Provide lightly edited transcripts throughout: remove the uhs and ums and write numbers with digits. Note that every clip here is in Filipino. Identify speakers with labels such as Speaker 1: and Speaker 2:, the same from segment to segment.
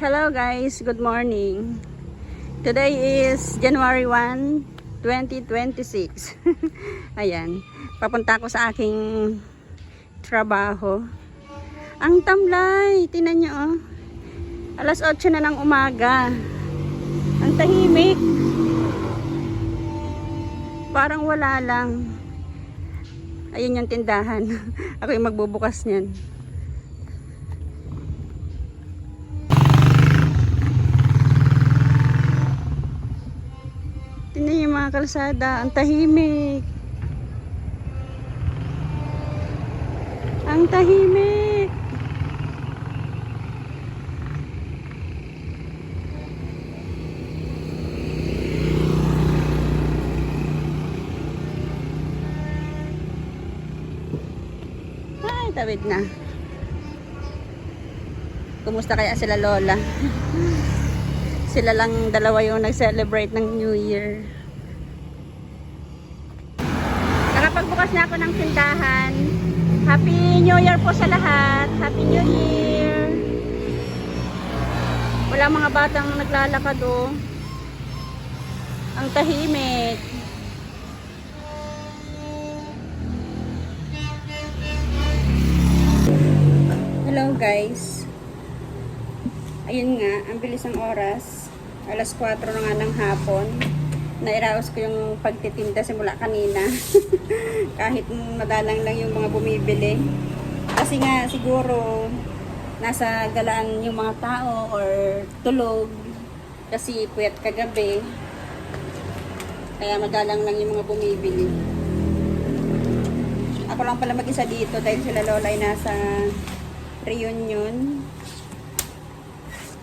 Speaker 1: Hello guys, good morning. Today is January 1, 2026. Ayan, papunta ako sa aking trabaho. Ang tamlay, tingnan nyo oh. Alas 8 na ng umaga. Ang tahimik. Parang wala lang. Ayun yung tindahan. Ako yung magbubukas niyan. Tingnan yung mga kalsada. Ang tahimik. Ang tahimik. Ay, tawid na. Kumusta kaya sila Lola? Sila lang dalawa yung nag-celebrate ng New Year. Nakapagbukas na ako ng tindahan. Happy New Year po sa lahat. Happy New Year. Wala mga batang naglalakad oh. Ang tahimik. Hello guys. Ayun nga, ang bilis ng oras. Alas 4 na nga ng hapon. Nairaos ko yung pagtitinda simula kanina. Kahit madalang lang yung mga bumibili. Kasi nga siguro nasa galaan yung mga tao or tulog. Kasi puyat kagabi. Kaya madalang lang yung mga bumibili. Ako lang pala mag-isa dito dahil sila Lola ay nasa reunion.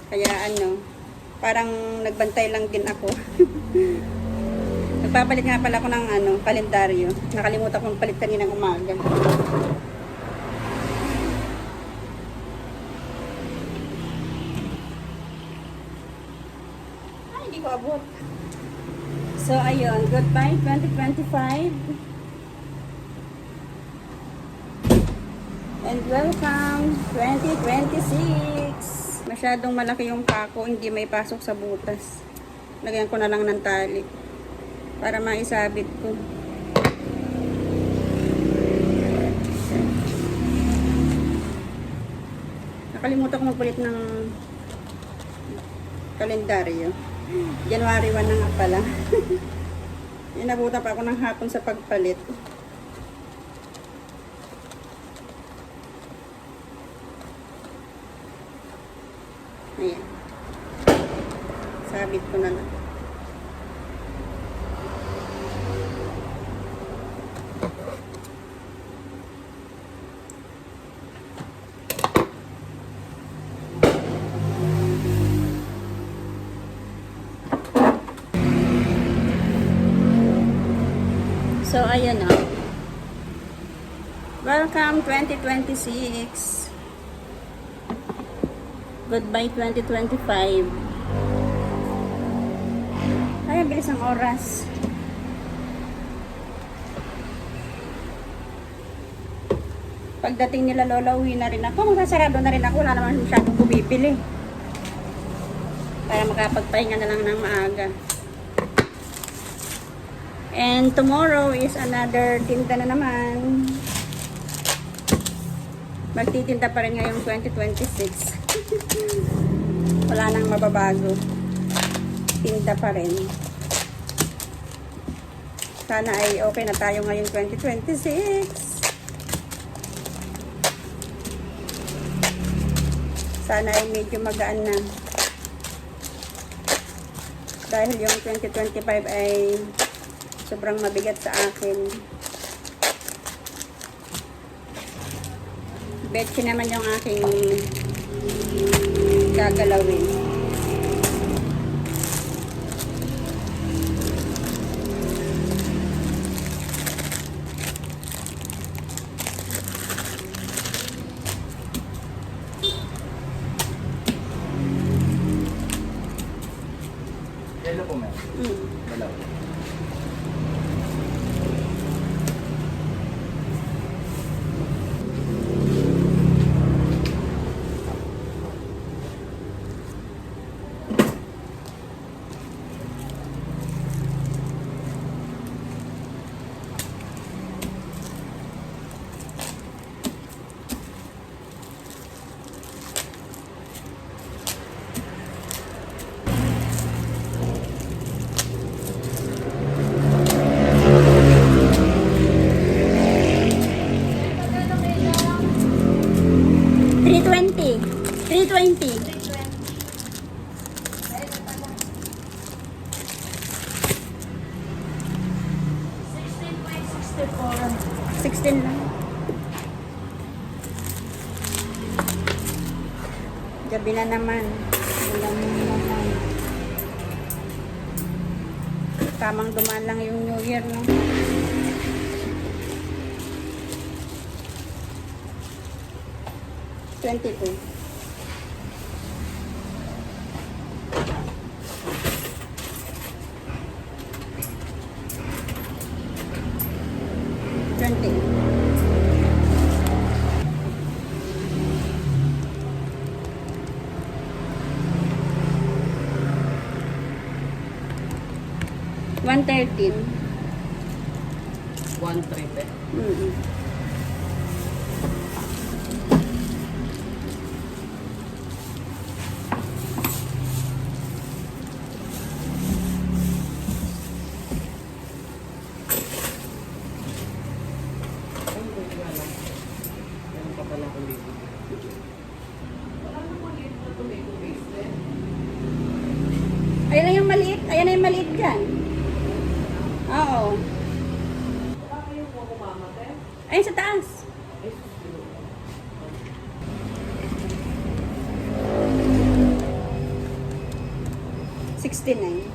Speaker 1: Kaya ano, parang nagbantay lang din ako. Nagpapalit nga pala ako ng ano, kalendaryo. Nakalimutan kong palit kaninang umaga. Ay, hindi ko abot. So, ayun. Goodbye 2025. And welcome 2026. Masyadong malaki yung pako, hindi may pasok sa butas. Lagyan ko na lang ng tali para maisabit ko. Nakalimutan ko magpalit ng kalendaryo. January 1 na nga pala. Inabutan pa ako ng hapon sa pagpalit. Ayan. Sabit ko na lang. So, ayan na. Welcome 2026. Goodbye 2025. Ay, ang bilis ng oras. Pagdating nila Lola, uwi na rin ako. Magsasarado na rin ako. Wala naman masyadong bumibili. Para makapagpahinga na lang ng maaga. And tomorrow is another tinda na naman. Magtitinda pa rin ngayong 2026. Wala nang mababago. Tinda pa rin. Sana ay okay na tayo ngayong 2026. Sana ay medyo magaan na. Dahil yung 2025 ay sobrang mabigat sa akin. Betsi naman yung aking gagalawin.
Speaker 2: Yelo po, ma'am. Dalawa.
Speaker 1: 16 lang. Gabi na naman. Ulan na naman. Tamang dumaan lang yung New Year, no? $22. $113.
Speaker 2: 130.
Speaker 1: Mm-hmm.
Speaker 2: Meron pa pala akong dito.
Speaker 1: Ayan na yung maliit. Ayan na yung maliit dyan. Oo. Ayun sa taas. $69.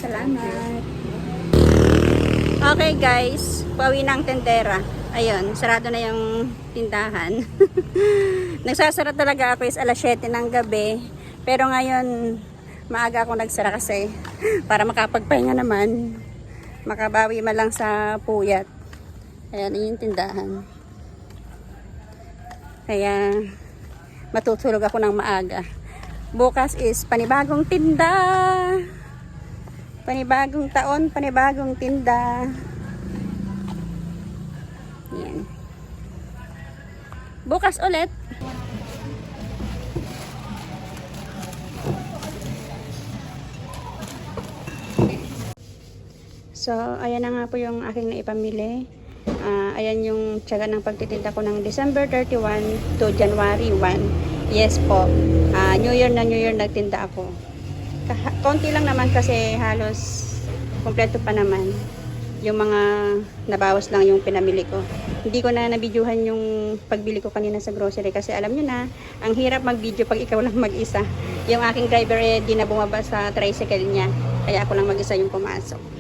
Speaker 1: Salamat. Okay guys, pauwi na ang tendera. Ayun, sarado na yung tindahan. Nagsasara talaga ako is alas 7 ng gabi. Pero ngayon, maaga ako nagsara kasi para makapagpahinga naman. Makabawi man lang sa puyat. Ayan, yung tindahan. Kaya, matutulog ako ng maaga. Bukas is panibagong tinda. Panibagong taon, panibagong tinda. Yan. Bukas ulit. So, ayan na nga po yung aking naipamili. Ayan yung tiyaga ng pagtitinda ko ng December 31 to January 1. Yes po. New Year na New Year nagtinda ako. Konti lang naman kasi halos kompleto pa naman. Yung mga nabawas lang yung pinamili ko. Hindi ko na nabidyuhan yung pagbili ko kanina sa grocery kasi alam nyo na, ang hirap mag-video pag ikaw lang mag-isa. Yung aking driver di na bumaba sa tricycle niya. Kaya ako lang mag-isa yung pumasok.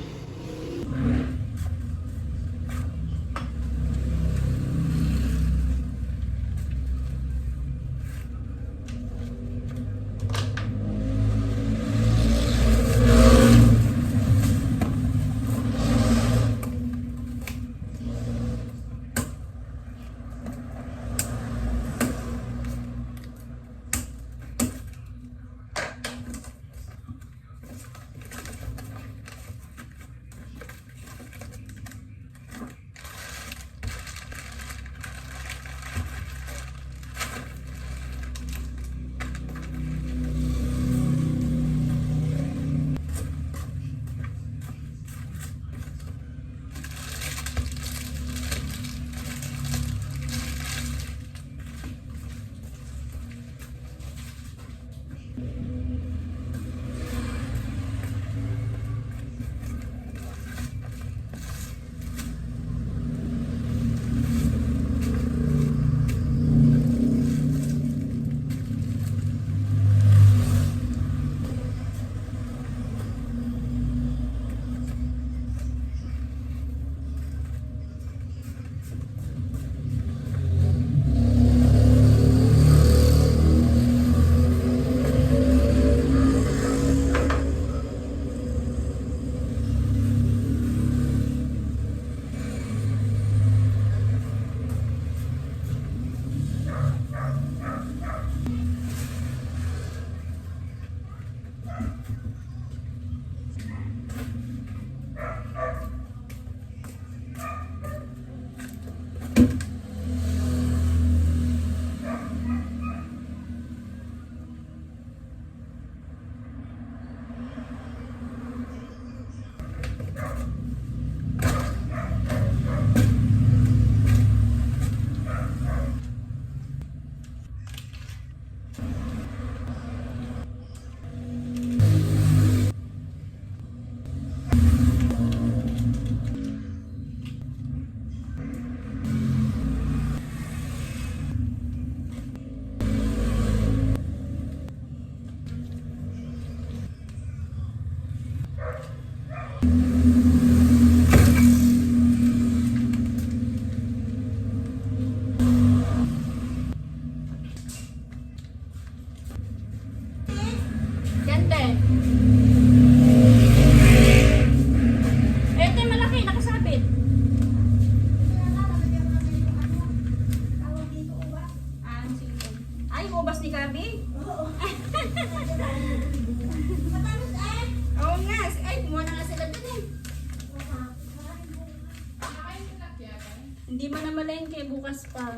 Speaker 1: Hindi mo na malengke, bukas pa.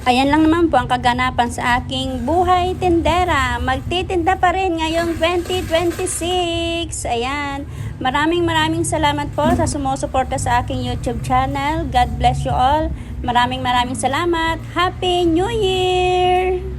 Speaker 1: Ayan lang naman po ang kaganapan sa aking buhay tindera. Magtitinda pa rin ngayong 2026. Ayan. Maraming salamat po sa sumusuporta sa aking YouTube channel. God bless you all. Maraming salamat. Happy New Year!